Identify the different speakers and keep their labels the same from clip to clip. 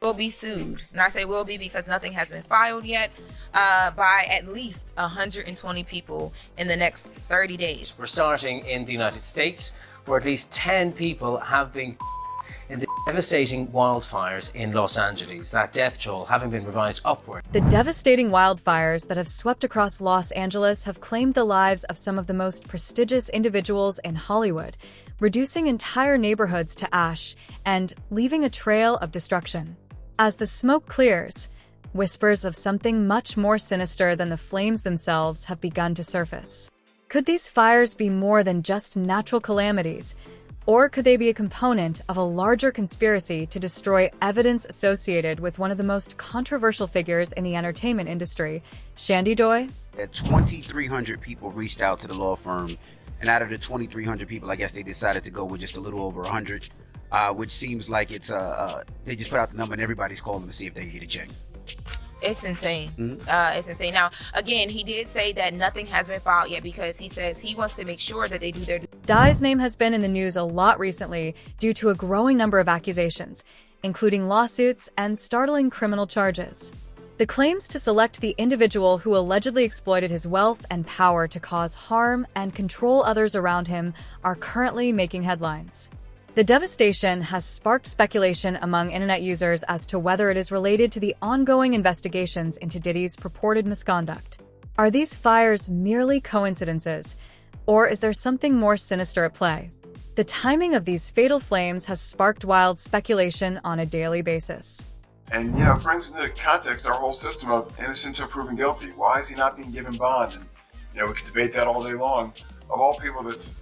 Speaker 1: will be sued. And I say will be because nothing has been filed yet, by at least 120 people in the next 30 days.
Speaker 2: We're starting in the United States, where at least 10 people have been in the devastating wildfires in Los Angeles, that death toll having been revised upward.
Speaker 3: The devastating wildfires that have swept across Los Angeles have claimed the lives of some of the most prestigious individuals in Hollywood, reducing entire neighborhoods to ash and leaving a trail of destruction. As the smoke clears, whispers of something much more sinister than the flames themselves have begun to surface. Could these fires be more than just natural calamities? Or could they be a component of a larger conspiracy to destroy evidence associated with one of the most controversial figures in the entertainment industry, Shandy Doy?
Speaker 4: 2,300 people reached out to the law firm, and out of the 2,300 people, I guess they decided to go with just a little over 100, which seems like it's they just put out the number and everybody's calling to see if they can get a check.
Speaker 1: It's insane.
Speaker 4: Mm-hmm.
Speaker 1: It's insane. Now, again, he did say that nothing has been filed yet because he says he wants to make sure that they do their.
Speaker 3: Dye's name has been in the news a lot recently due to a growing number of accusations, including lawsuits and startling criminal charges. The claims to select the individual who allegedly exploited his wealth and power to cause harm and control others around him are currently making headlines. The devastation has sparked speculation among internet users as to whether it is related to the ongoing investigations into Diddy's purported misconduct. Are these fires merely coincidences, or is there something more sinister at play? The timing of these fatal flames has sparked wild speculation on a daily basis.
Speaker 5: And, it brings into context our whole system of innocent until proven guilty. Why is he not being given bond? And, we could debate that all day long. Of all people that's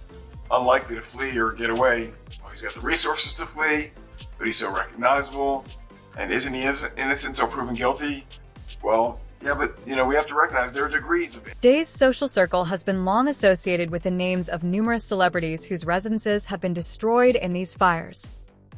Speaker 5: unlikely to flee or get away, he's got the resources to flee, but he's so recognizable. And isn't he innocent until proven guilty? Well, yeah, but, we have to recognize there are degrees of it.
Speaker 3: Day's social circle has been long associated with the names of numerous celebrities whose residences have been destroyed in these fires.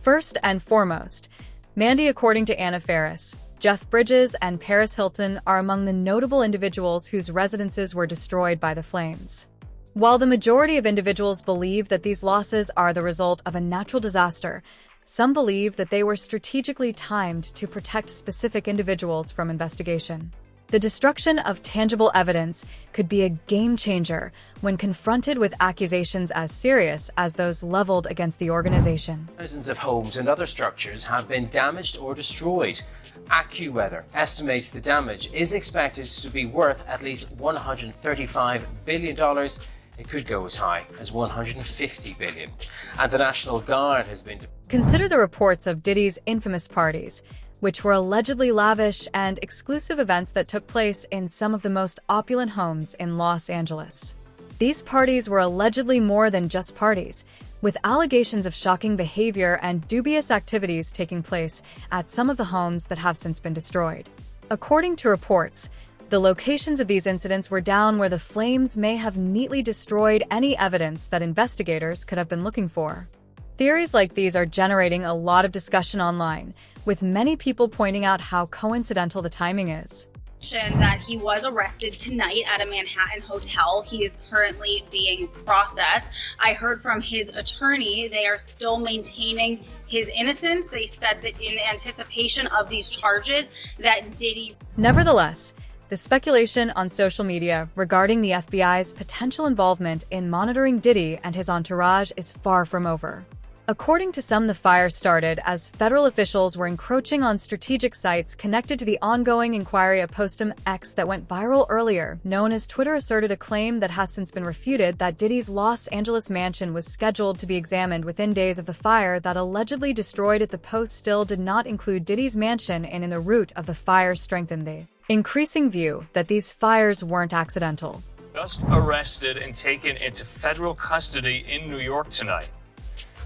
Speaker 3: First and foremost, Mandy, according to Anna Faris, Jeff Bridges and Paris Hilton are among the notable individuals whose residences were destroyed by the flames. While the majority of individuals believe that these losses are the result of a natural disaster, some believe that they were strategically timed to protect specific individuals from investigation. The destruction of tangible evidence could be a game changer when confronted with accusations as serious as those leveled against the organization.
Speaker 2: Thousands of homes and other structures have been damaged or destroyed. AccuWeather estimates the damage is expected to be worth at least $135 billion. It could go as high as $150 billion. And the National Guard has been.
Speaker 3: Consider the reports of Diddy's infamous parties, which were allegedly lavish and exclusive events that took place in some of the most opulent homes in Los Angeles. These parties were allegedly more than just parties, with allegations of shocking behavior and dubious activities taking place at some of the homes that have since been destroyed. According to reports, the locations of these incidents were down where the flames may have neatly destroyed any evidence that investigators could have been looking for. Theories like these are generating a lot of discussion online, with many people pointing out how coincidental the timing is.
Speaker 6: That he was arrested tonight at a Manhattan hotel. He is currently being processed. I heard from his attorney they are still maintaining his innocence. They said that in anticipation of these charges that Diddy.
Speaker 3: Nevertheless, the speculation on social media regarding the FBI's potential involvement in monitoring Diddy and his entourage is far from over. According to some, the fire started as federal officials were encroaching on strategic sites connected to the ongoing inquiry of Postum X that went viral earlier, known as Twitter asserted a claim that has since been refuted that Diddy's Los Angeles mansion was scheduled to be examined within days of the fire that allegedly destroyed it. The post still did not include Diddy's mansion, and in the root of the fire strengthened the increasing view that these fires weren't accidental.
Speaker 7: Just arrested and taken into federal custody in New York tonight.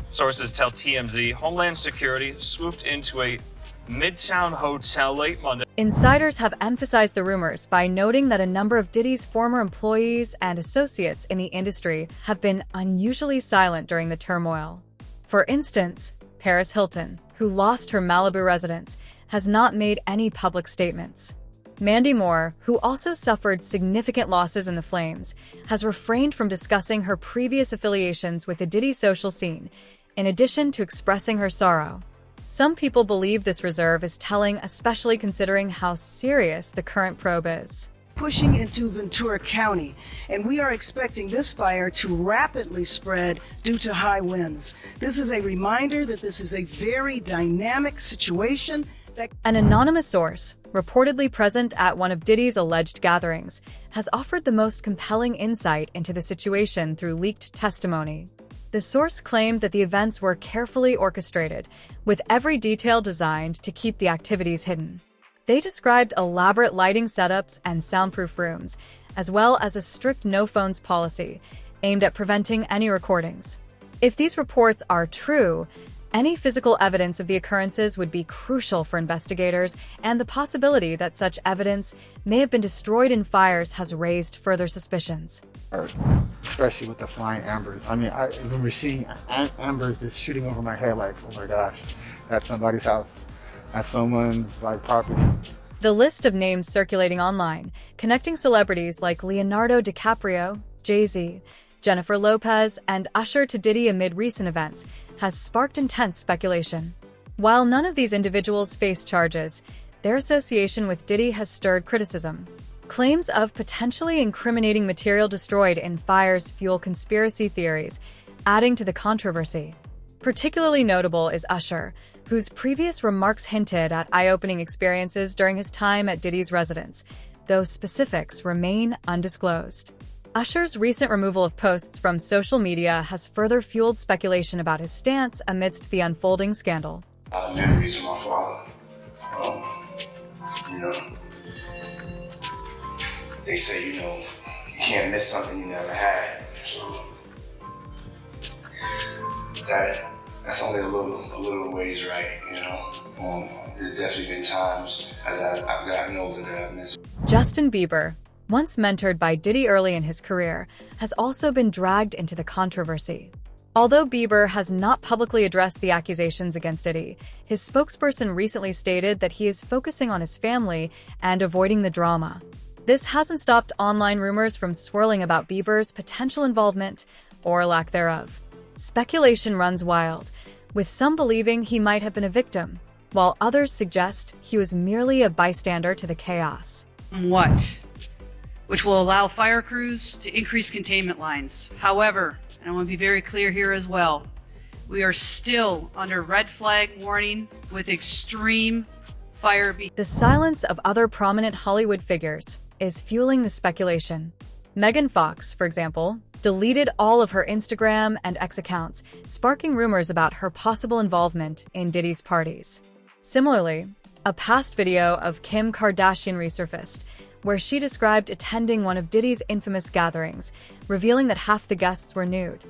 Speaker 7: Sources tell TMZ Homeland Security swooped into a Midtown hotel late Monday.
Speaker 3: Insiders have emphasized the rumors by noting that a number of Diddy's former employees and associates in the industry have been unusually silent during the turmoil. For instance, Paris Hilton, who lost her Malibu residence, has not made any public statements. Mandy Moore, who also suffered significant losses in the flames, has refrained from discussing her previous affiliations with the Diddy social scene, in addition to expressing her sorrow. Some people believe this reserve is telling, especially considering how serious the current probe is.
Speaker 8: Pushing into Ventura County, and we are expecting this fire to rapidly spread due to high winds. This is a reminder that this is a very dynamic situation that
Speaker 3: An anonymous source, reportedly present at one of Diddy's alleged gatherings, has offered the most compelling insight into the situation through leaked testimony. The source claimed that the events were carefully orchestrated, with every detail designed to keep the activities hidden. They described elaborate lighting setups and soundproof rooms, as well as a strict no-phones policy, aimed at preventing any recordings. If these reports are true, any physical evidence of the occurrences would be crucial for investigators, and the possibility that such evidence may have been destroyed in fires has raised further suspicions.
Speaker 9: Especially with the flying embers. I mean, I remember seeing embers just shooting over my head like, oh my gosh, that's somebody's house. That's someone's property.
Speaker 3: The list of names circulating online, connecting celebrities like Leonardo DiCaprio, Jay-Z, Jennifer Lopez, and Usher to Diddy amid recent events, has sparked intense speculation. While none of these individuals face charges, their association with Diddy has stirred criticism. Claims of potentially incriminating material destroyed in fires fuel conspiracy theories, adding to the controversy. Particularly notable is Usher, whose previous remarks hinted at eye-opening experiences during his time at Diddy's residence, though specifics remain undisclosed. Usher's recent removal of posts from social media has further fueled speculation about his stance amidst the unfolding scandal.
Speaker 10: A lot of memories of my father. They say, you can't miss something you never had. So that's only a little ways right, There's definitely been times as I've gotten older that I've missed.
Speaker 3: Justin Bieber, once mentored by Diddy early in his career, has also been dragged into the controversy. Although Bieber has not publicly addressed the accusations against Diddy, his spokesperson recently stated that he is focusing on his family and avoiding the drama. This hasn't stopped online rumors from swirling about Bieber's potential involvement or lack thereof. Speculation runs wild, with some believing he might have been a victim, while others suggest he was merely a bystander to the chaos.
Speaker 11: What? Which will allow fire crews to increase containment lines. However, and I want to be very clear here as well, we are still under red flag warning with extreme fire.
Speaker 3: The silence of other prominent Hollywood figures is fueling the speculation. Megan Fox, for example, deleted all of her Instagram and X accounts, sparking rumors about her possible involvement in Diddy's parties. Similarly, a past video of Kim Kardashian resurfaced, where she described attending one of Diddy's infamous gatherings, revealing that half the guests were nude.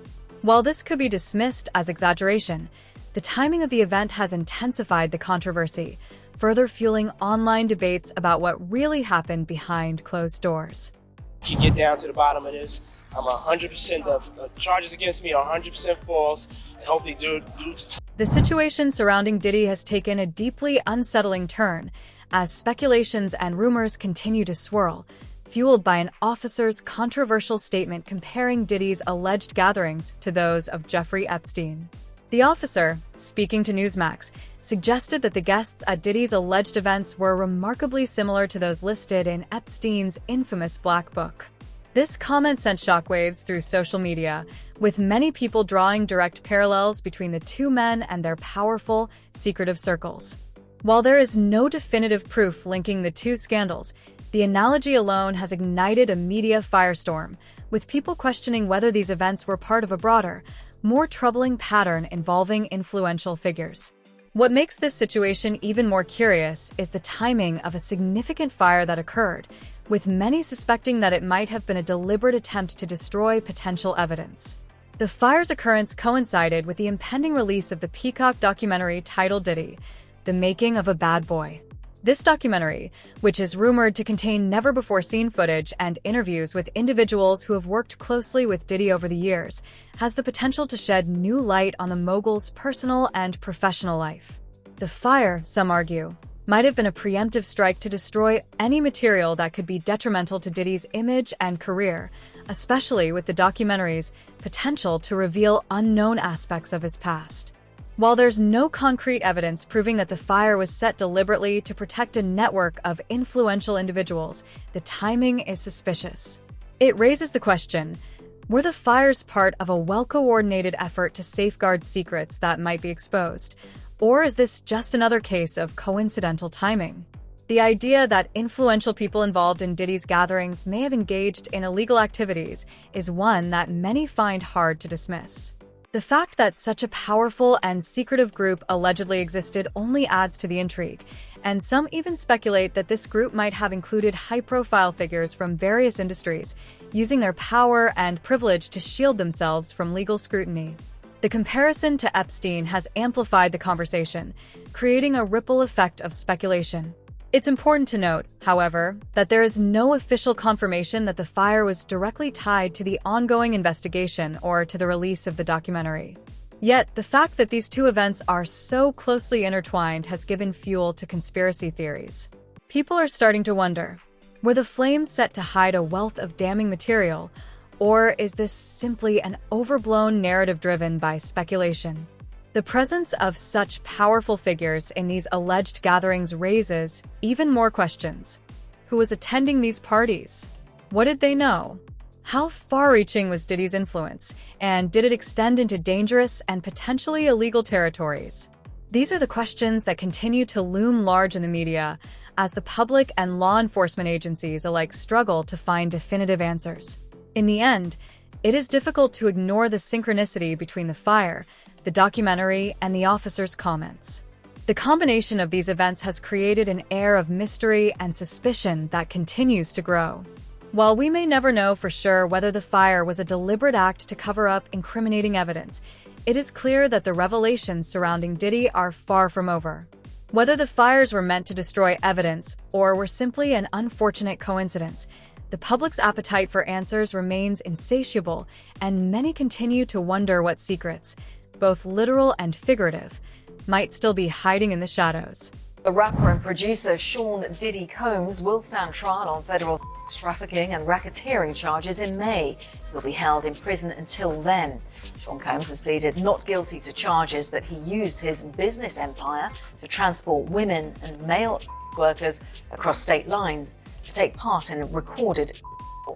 Speaker 3: While this could be dismissed as exaggeration, the timing of the event has intensified the controversy, further fueling online debates about what really happened behind closed doors.
Speaker 12: You get down to the bottom of this. I'm 100%, the charges against me are 100% false, and hopefully due to
Speaker 3: The situation surrounding Diddy has taken a deeply unsettling turn, as speculations and rumors continue to swirl, fueled by an officer's controversial statement comparing Diddy's alleged gatherings to those of Jeffrey Epstein. The officer, speaking to Newsmax, suggested that the guests at Diddy's alleged events were remarkably similar to those listed in Epstein's infamous Black Book. This comment sent shockwaves through social media, with many people drawing direct parallels between the two men and their powerful, secretive circles. While there is no definitive proof linking the two scandals, the analogy alone has ignited a media firestorm, with people questioning whether these events were part of a broader, more troubling pattern involving influential figures. What makes this situation even more curious is the timing of a significant fire that occurred, with many suspecting that it might have been a deliberate attempt to destroy potential evidence. The fire's occurrence coincided with the impending release of the Peacock documentary titled Diddy, The Making of a Bad Boy. This documentary, which is rumored to contain never-before-seen footage and interviews with individuals who have worked closely with Diddy over the years, has the potential to shed new light on the mogul's personal and professional life. The fire, some argue, might have been a preemptive strike to destroy any material that could be detrimental to Diddy's image and career, especially with the documentary's potential to reveal unknown aspects of his past. While there's no concrete evidence proving that the fire was set deliberately to protect a network of influential individuals, the timing is suspicious. It raises the question, were the fires part of a well-coordinated effort to safeguard secrets that might be exposed? Or is this just another case of coincidental timing? The idea that influential people involved in Diddy's gatherings may have engaged in illegal activities is one that many find hard to dismiss. The fact that such a powerful and secretive group allegedly existed only adds to the intrigue, and some even speculate that this group might have included high-profile figures from various industries, using their power and privilege to shield themselves from legal scrutiny. The comparison to Epstein has amplified the conversation, creating a ripple effect of speculation. It's important to note, however, that there is no official confirmation that the fire was directly tied to the ongoing investigation or to the release of the documentary. Yet, the fact that these two events are so closely intertwined has given fuel to conspiracy theories. People are starting to wonder, were the flames set to hide a wealth of damning material, or is this simply an overblown narrative driven by speculation? The presence of such powerful figures in these alleged gatherings raises even more questions. Who was attending these parties? What did they know? How far-reaching was Diddy's influence, and did it extend into dangerous and potentially illegal territories? These are the questions that continue to loom large in the media as the public and law enforcement agencies alike struggle to find definitive answers. In the end, it is difficult to ignore the synchronicity between the fire, the documentary, and the officer's comments. The combination of these events has created an air of mystery and suspicion that continues to grow. While we may never know for sure whether the fire was a deliberate act to cover up incriminating evidence, it is clear that the revelations surrounding Diddy are far from over. Whether the fires were meant to destroy evidence or were simply an unfortunate coincidence, the public's appetite for answers remains insatiable, and many continue to wonder what secrets, both literal and figurative, might still be hiding in the shadows.
Speaker 13: The rapper and producer Sean Diddy Combs will stand trial on federal trafficking and racketeering charges in May. He'll be held in prison until then. Sean Combs has pleaded not guilty to charges that he used his business empire to transport women and male workers across state lines to take part in recorded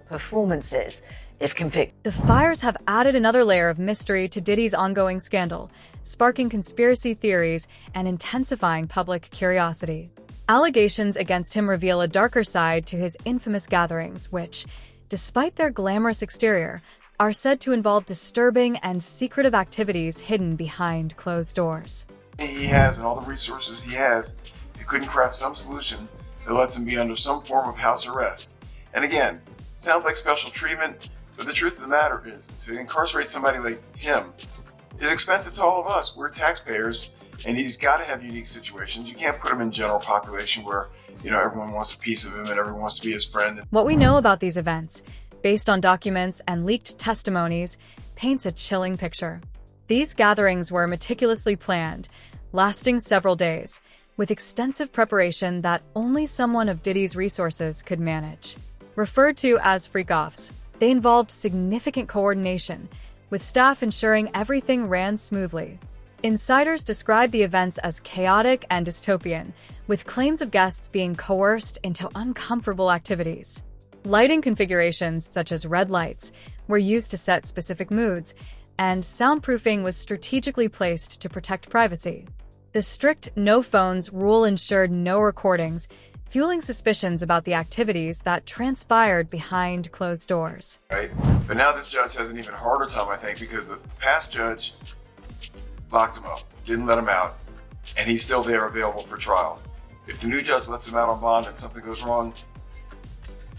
Speaker 13: performances. If convicted.
Speaker 3: The fires have added another layer of mystery to Diddy's ongoing scandal, sparking conspiracy theories and intensifying public curiosity. Allegations against him reveal a darker side to his infamous gatherings, which, despite their glamorous exterior, are said to involve disturbing and secretive activities hidden behind closed doors.
Speaker 5: He has and all the resources he has, he couldn't craft some solution that lets him be under some form of house arrest. And again, it sounds like special treatment, but the truth of the matter is, to incarcerate somebody like him is expensive to all of us. We're taxpayers, and he's got to have unique situations. You can't put him in general population where, everyone wants a piece of him and everyone wants to be his friend.
Speaker 3: What we know about these events, based on documents and leaked testimonies, paints a chilling picture. These gatherings were meticulously planned, lasting several days, with extensive preparation that only someone of Diddy's resources could manage. Referred to as freak-offs, they involved significant coordination, with staff ensuring everything ran smoothly. Insiders describe the events as chaotic and dystopian, with claims of guests being coerced into uncomfortable activities. Lighting configurations, such as red lights, were used to set specific moods, and soundproofing was strategically placed to protect privacy. The strict no phones rule ensured no recordings, fueling suspicions about the activities that transpired behind closed doors.
Speaker 5: Right? But now this judge has an even harder time, I think, because the past judge locked him up, didn't let him out, and he's still there available for trial. If the new judge lets him out on bond and something goes wrong,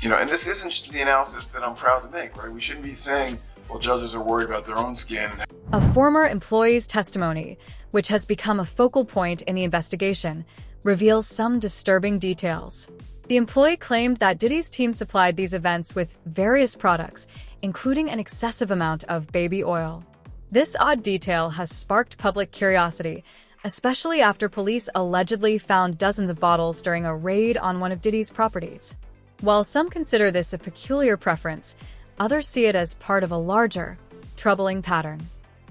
Speaker 5: and this isn't the analysis that I'm proud to make, right? We shouldn't be saying, well, judges are worried about their own skin.
Speaker 3: A former employee's testimony, which has become a focal point in the investigation, reveals some disturbing details. The employee claimed that Diddy's team supplied these events with various products, including an excessive amount of baby oil. This odd detail has sparked public curiosity, especially after police allegedly found dozens of bottles during a raid on one of Diddy's properties. While some consider this a peculiar preference, others see it as part of a larger, troubling pattern.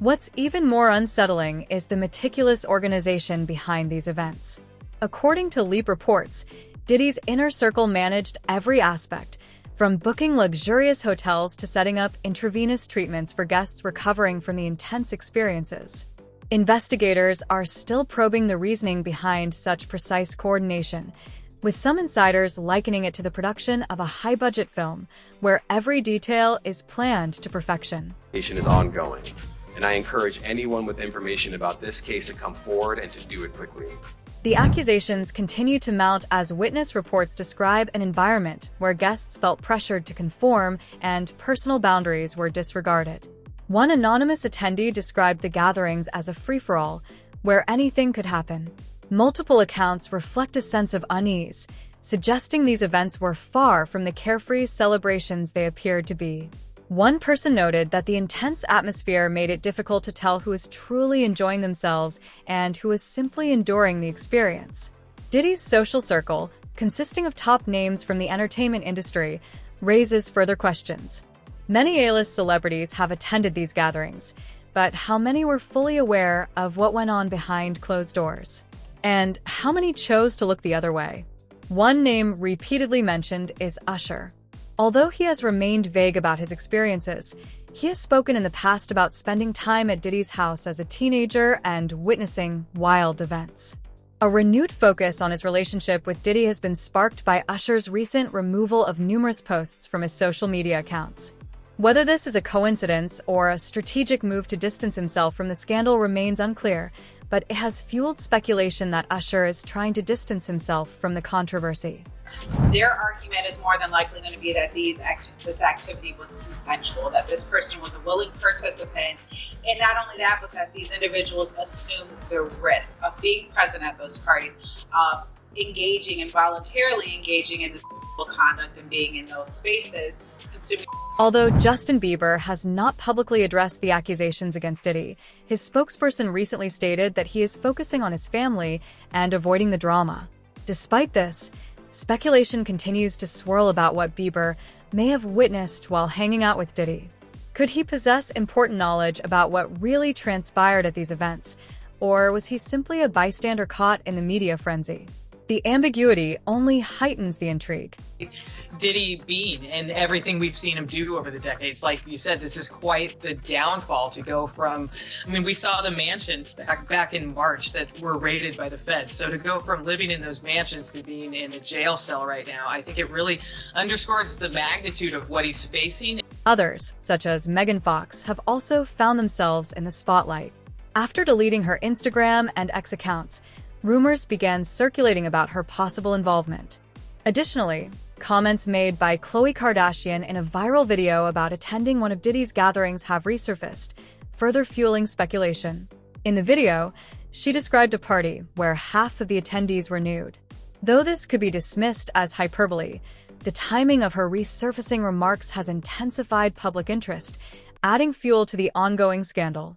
Speaker 3: What's even more unsettling is the meticulous organization behind these events. According to Leap reports, Diddy's inner circle managed every aspect, from booking luxurious hotels to setting up intravenous treatments for guests recovering from the intense experiences. Investigators are still probing the reasoning behind such precise coordination, with some insiders likening it to the production of a high-budget film where every detail is planned to perfection.
Speaker 14: Is ongoing, and I encourage anyone with information about this case to come forward and to do it quickly.
Speaker 3: The accusations continue to mount as witness reports describe an environment where guests felt pressured to conform and personal boundaries were disregarded. One anonymous attendee described the gatherings as a free-for-all, where anything could happen. Multiple accounts reflect a sense of unease, suggesting these events were far from the carefree celebrations they appeared to be. One person noted that the intense atmosphere made it difficult to tell who was truly enjoying themselves and who was simply enduring the experience. Diddy's social circle, consisting of top names from the entertainment industry, raises further questions. Many A-list celebrities have attended these gatherings, but how many were fully aware of what went on behind closed doors? And how many chose to look the other way? One name repeatedly mentioned is Usher. Although he has remained vague about his experiences, he has spoken in the past about spending time at Diddy's house as a teenager and witnessing wild events. A renewed focus on his relationship with Diddy has been sparked by Usher's recent removal of numerous posts from his social media accounts. Whether this is a coincidence or a strategic move to distance himself from the scandal remains unclear, but it has fueled speculation that Usher is trying to distance himself from the controversy.
Speaker 15: Their argument is more than likely going to be that this activity was consensual, that this person was a willing participant, and not only that, but that these individuals assumed the risk of being present at those parties, engaging and voluntarily engaging in this conduct and being in those spaces.
Speaker 3: Although Justin Bieber has not publicly addressed the accusations against Diddy, his spokesperson recently stated that he is focusing on his family and avoiding the drama. Despite this, speculation continues to swirl about what Bieber may have witnessed while hanging out with Diddy. Could he possess important knowledge about what really transpired at these events, or was he simply a bystander caught in the media frenzy? The ambiguity only heightens the intrigue.
Speaker 16: Diddy Bean and everything we've seen him do over the decades. Like you said, this is quite the downfall to go from, we saw the mansions back in March that were raided by the feds. So to go from living in those mansions to being in a jail cell right now, I think it really underscores the magnitude of what he's facing.
Speaker 3: Others, such as Megan Fox, have also found themselves in the spotlight. After deleting her Instagram and X accounts, rumors began circulating about her possible involvement. Additionally, comments made by Khloe Kardashian in a viral video about attending one of Diddy's gatherings have resurfaced, further fueling speculation. In the video, she described a party where half of the attendees were nude. Though this could be dismissed as hyperbole, the timing of her resurfacing remarks has intensified public interest, adding fuel to the ongoing scandal.